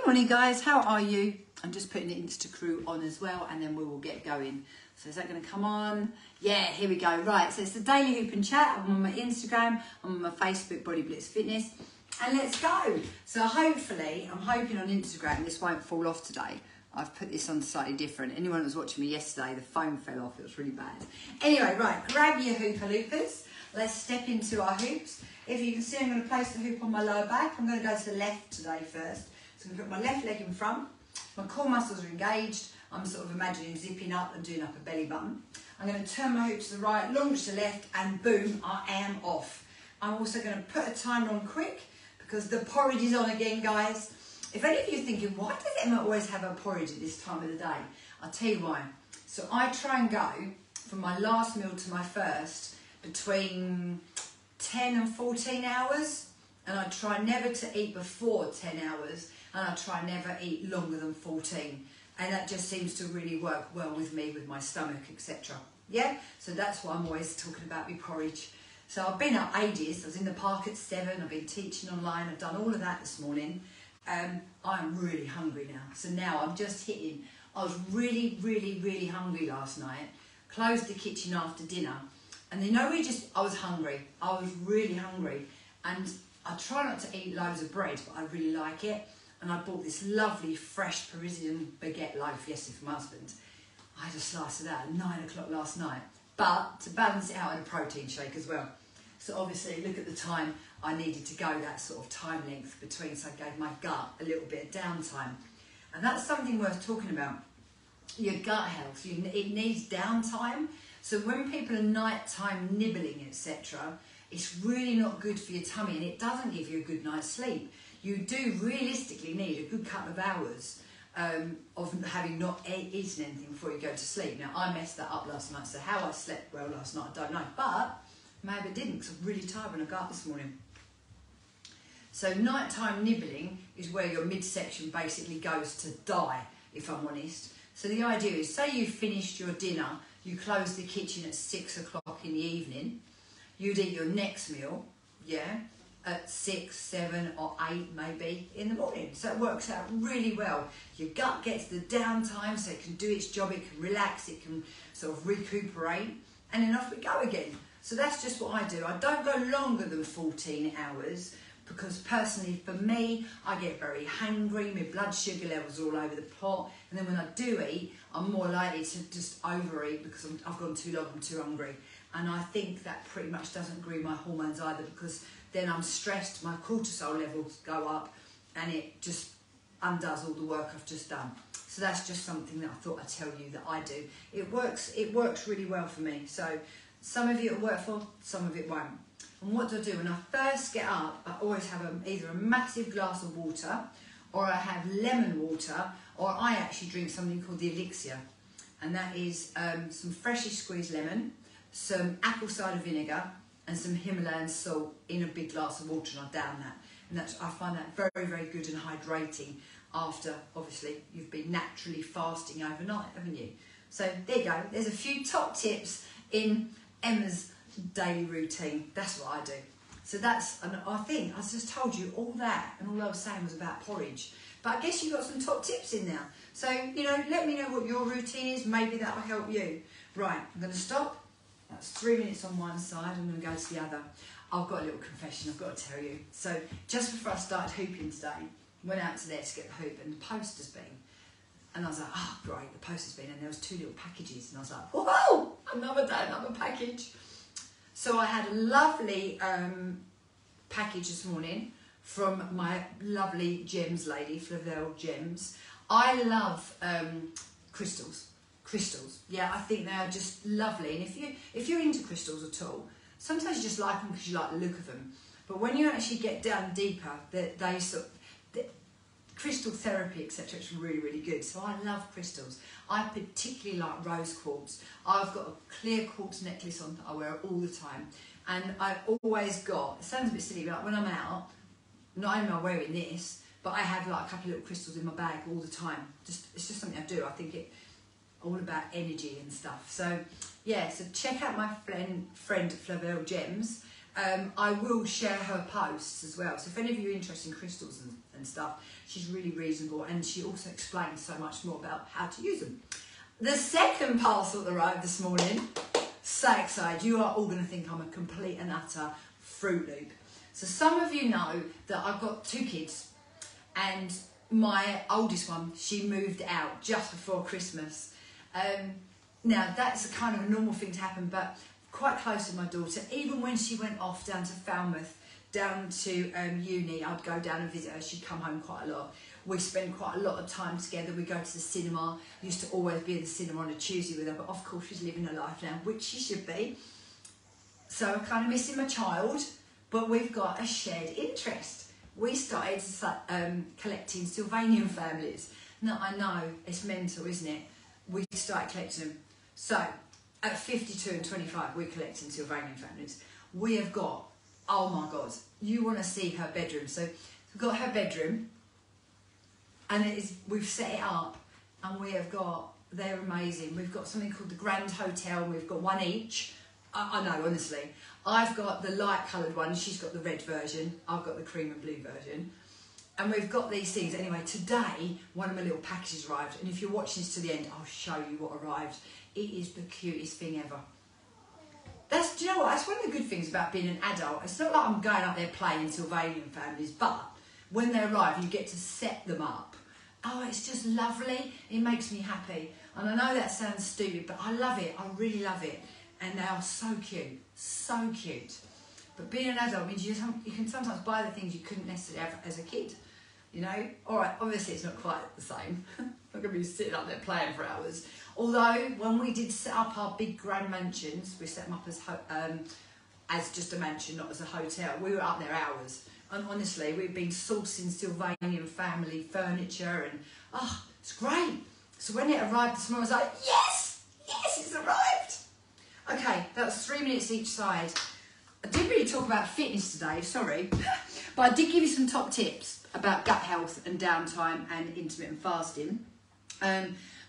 Good morning, guys. How are you? I'm just putting the Insta crew on as well, and then we will get going. So is that going to come on? Yeah, here we go. Right, so it's the Daily Hoop and Chat. I'm on my Instagram, I'm on my Facebook, Body Blitz Fitness, and let's go. So hopefully, I'm hoping on Instagram this won't fall off today. I've put this on slightly different. Anyone that was watching me yesterday, the phone fell off. It was really bad. Anyway, right, grab your Hooper Loopers. Let's step into our hoops. If you can see, I'm going to place the hoop on my lower back. I'm going to go to the left today first. So I'm going to put my left leg in front. My core muscles are engaged. I'm sort of imagining zipping up and doing up a belly button. I'm going to turn my hoop to the right, launch to the left, and boom, I am off. I'm also going to put a timer on quick because the porridge is on again, guys. If any of you are thinking, why does Emma always have her porridge at this time of the day? I'll tell you why. So I try and go from my last meal to my first between 10 and 14 hours. And I try never to eat before 10 hours. And I try never eat longer than 14. And that just seems to really work well with me, with my stomach, etc. Yeah? So that's why I'm always talking about my porridge. So I've been up ages. I was in the park at 7. I've been teaching online. I've done all of that this morning. I'm really hungry now. So now I'm just hitting. I was really hungry last night. Closed the kitchen after dinner. And you know, I was hungry. I was really hungry. And I try not to eat loads of bread, but I really like it. And I bought this lovely fresh Parisian baguette loaf yesterday for my husband. I had a slice of that at 9 o'clock last night. But to balance it out, I had a protein shake as well. So obviously, look at the time I needed to go, that sort of time length between, so I gave my gut a little bit of downtime. And that's something worth talking about. Your gut health, it needs downtime. So when people are nighttime nibbling, etc., it's really not good for your tummy, and it doesn't give you a good night's sleep. You do realistically need a good couple of hours of having not eaten anything before you go to sleep. Now, I messed that up last night, so how I slept well last night, I don't know. But maybe I didn't, because I'm really tired when I got up this morning. So nighttime nibbling is where your midsection basically goes to die, if I'm honest. So the idea is, say you've finished your dinner, you close the kitchen at 6 o'clock in the evening, you'd eat your next meal, yeah, at 6, 7 or 8 maybe in the morning. So it works out really well. Your gut gets the downtime so it can do its job, it can relax, it can sort of recuperate, and then off we go again. So that's just what I do. I don't go longer than 14 hours because personally for me, I get very hangry, my blood sugar levels are all over the plot, and then when I do eat, I'm more likely to just overeat because I've gone too long, I'm too hungry. And I think that pretty much doesn't agree with my hormones either, because then I'm stressed, my cortisol levels go up, and it just undoes all the work I've just done. So that's just something that I thought I'd tell you that I do. It works really well for me. So some of it will work for, some of it won't. And what do I do? When I first get up, I always have either a massive glass of water, or I have lemon water, or I actually drink something called the Elixir. And that is some freshly squeezed lemon, some apple cider vinegar, and some Himalayan salt in a big glass of water, and I down that. And I find that very good and hydrating after, obviously, you've been naturally fasting overnight, haven't you? So there you go. There's a few top tips in Emma's daily routine. That's what I do. So that's, and I think I just told you all that, and all I was saying was about porridge. But I guess you've got some top tips in there. So, you know, let me know what your routine is. Maybe that will help you. Right, I'm going to stop. That's 3 minutes on one side. I'm going to go to the other. I've got a little confession I've got to tell you. So just before I started hooping today, went out to there to get the hoop, and the post has been. And I was like, oh, great, the post has been. And there was 2 little packages. And I was like, whoa, another day, another package. So I had a lovely package this morning from my lovely gems lady, Flavel Gems. I love crystals. Crystals, yeah, I think they are just lovely. And if you're into crystals at all, sometimes you just like them because you like the look of them. But when you actually get down deeper, they sort of, crystal therapy, etc., it's really good. So I love crystals. I particularly like rose quartz. I've got a clear quartz necklace on that I wear all the time, and I've always got, it sounds a bit silly, but when I'm out, not only am I wearing this, but I have like a couple of little crystals in my bag all the time. It's just something I do. I think it all about energy and stuff. So yeah, so check out my friend Flavel Gems, I will share her posts as well. So if any of you are interested in crystals and stuff, she's really reasonable, and she also explains so much more about how to use them. The second parcel that arrived this morning, so excited. You are all going to think I'm a complete and utter Fruit Loop. So some of you know that I've got 2 kids, and my oldest one, she moved out just before Christmas. Now that's a kind of a normal thing to happen, but quite close to my daughter. Even when she went off down to Falmouth, down to uni, I'd go down and visit her. She'd come home quite a lot. We spend quite a lot of time together. We go to the cinema. I used to always be at the cinema on a Tuesday with her, but of course she's living her life now, which she should be. So I'm kind of missing my child, but we've got a shared interest. We started collecting Sylvanian families. Now, I know, it's mental, isn't it? We started collecting them. So, at 52 and 25, we're collecting Sylvanian families. We have got, oh my God, you want to see her bedroom. So, we've got her bedroom, and we've set it up, and we have got, they're amazing. We've got something called the Grand Hotel, we've got one each. I know, honestly. I've got the light coloured one, she's got the red version, I've got the cream and blue version. And we've got these things. Anyway, today, one of my little packages arrived, and if you're watching this to the end, I'll show you what arrived. It is the cutest thing ever. Do you know what? That's one of the good things about being an adult. It's not like I'm going up there playing Sylvanian families, but when they arrive, you get to set them up. Oh, it's just lovely. It makes me happy. And I know that sounds stupid, but I love it. I really love it. And they are so cute. So cute. But being an adult means you can sometimes buy the things you couldn't necessarily have as a kid. You know? Alright, obviously it's not quite the same. I'm not going to be sitting up there playing for hours. Although, when we did set up our big grand mansions, we set them up as just a mansion, not as a hotel. We were up there hours. And honestly, we've been sourcing Sylvanian family furniture, and oh, it's great. So when it arrived this morning, I was like, yes! Yes, it's arrived! Okay, that was 3 minutes each side. I didn't really talk about fitness today, sorry. But I did give you some top tips about gut health and downtime and intermittent fasting.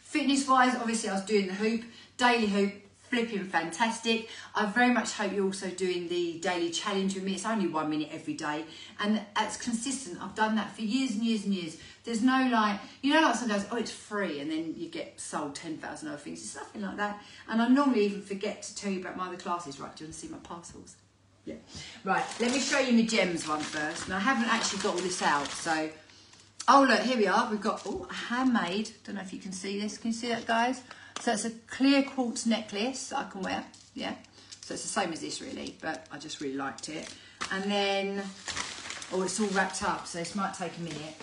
Fitness-wise, obviously I was doing the hoop, daily hoop, flipping fantastic. I very much hope you're also doing the daily challenge with me. It's only 1 minute every day, and that's consistent. I've done that for years and years and years. There's no like, you know, like sometimes, oh, it's free, and then you get sold 10,000 other things. It's nothing like that. And I normally even forget to tell you about my other classes. Right, do you want to see my parcels? Yeah. Right, let me show you my gems one first. And I haven't actually got all this out, so... Oh, look, here we are. We've got, oh, a handmade. Don't know if you can see this. Can you see that, guys? So it's a clear quartz necklace that I can wear. Yeah. So it's the same as this, really, but I just really liked it. And then, oh, it's all wrapped up, so this might take a minute.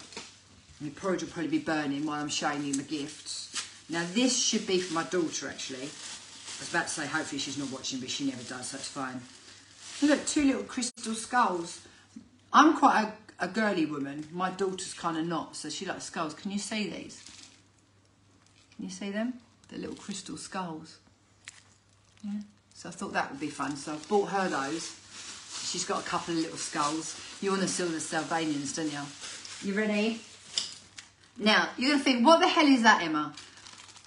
And it will probably be burning while I'm showing you my gifts. Now, this should be for my daughter, actually. I was about to say, hopefully she's not watching, but she never does, so it's fine. Look, 2 little crystal skulls. I'm quite a girly woman. My daughter's kind of not, so she likes skulls. Can you see these? Can you see them? The little crystal skulls. Yeah. So I thought that would be fun. So I bought her those. She's got a couple of little skulls. You want to see all the Sylvanians, don't you? You ready? Now, you're going to think, what the hell is that, Emma?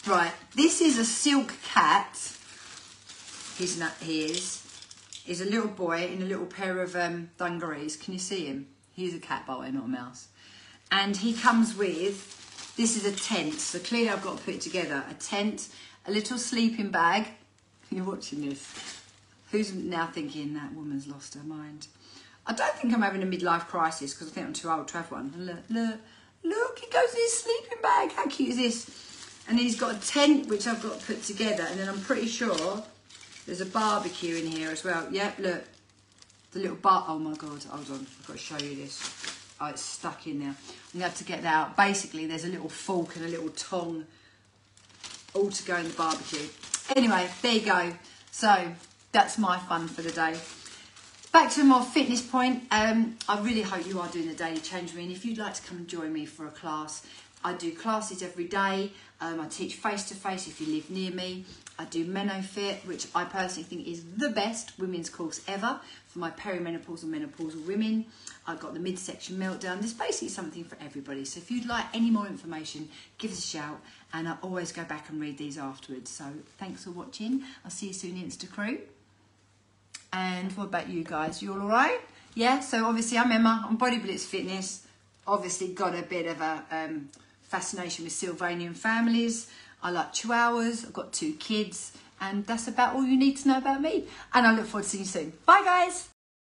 Right, this is a silk cat. He is a little boy in a little pair of dungarees. Can you see him? He's a cat, by the way, not a mouse. And he comes with, this is a tent. So clearly I've got to put it together. A tent, a little sleeping bag. You're watching this. Who's now thinking that woman's lost her mind? I don't think I'm having a midlife crisis because I think I'm too old to have one. Look, he goes in his sleeping bag. How cute is this? And he's got a tent which I've got to put together. And then I'm pretty sure there's a barbecue in here as well. Yep, look. The little oh my God, hold on. I've got to show you this. Oh, it's stuck in there. I'm going to have to get that out. Basically, there's a little fork and a little tong all to go in the barbecue. Anyway, there you go. So, that's my fun for the day. Back to a more fitness point. I really hope you are doing the daily change with me. And if you'd like to come and join me for a class, I do classes every day. I teach face-to-face if you live near me. I do MenoFit, which I personally think is the best women's course ever for my perimenopausal and menopausal women. I've got the midsection meltdown. There's basically something for everybody. So if you'd like any more information, give us a shout. And I always go back and read these afterwards. So thanks for watching. I'll see you soon, Insta Crew. And what about you guys? You all right? Yeah, so obviously I'm Emma, I'm Body Blitz Fitness. Obviously got a bit of a fascination with Sylvanian families. I like chihuahuas, I've got 2 kids, and that's about all you need to know about me. And I look forward to seeing you soon. Bye guys.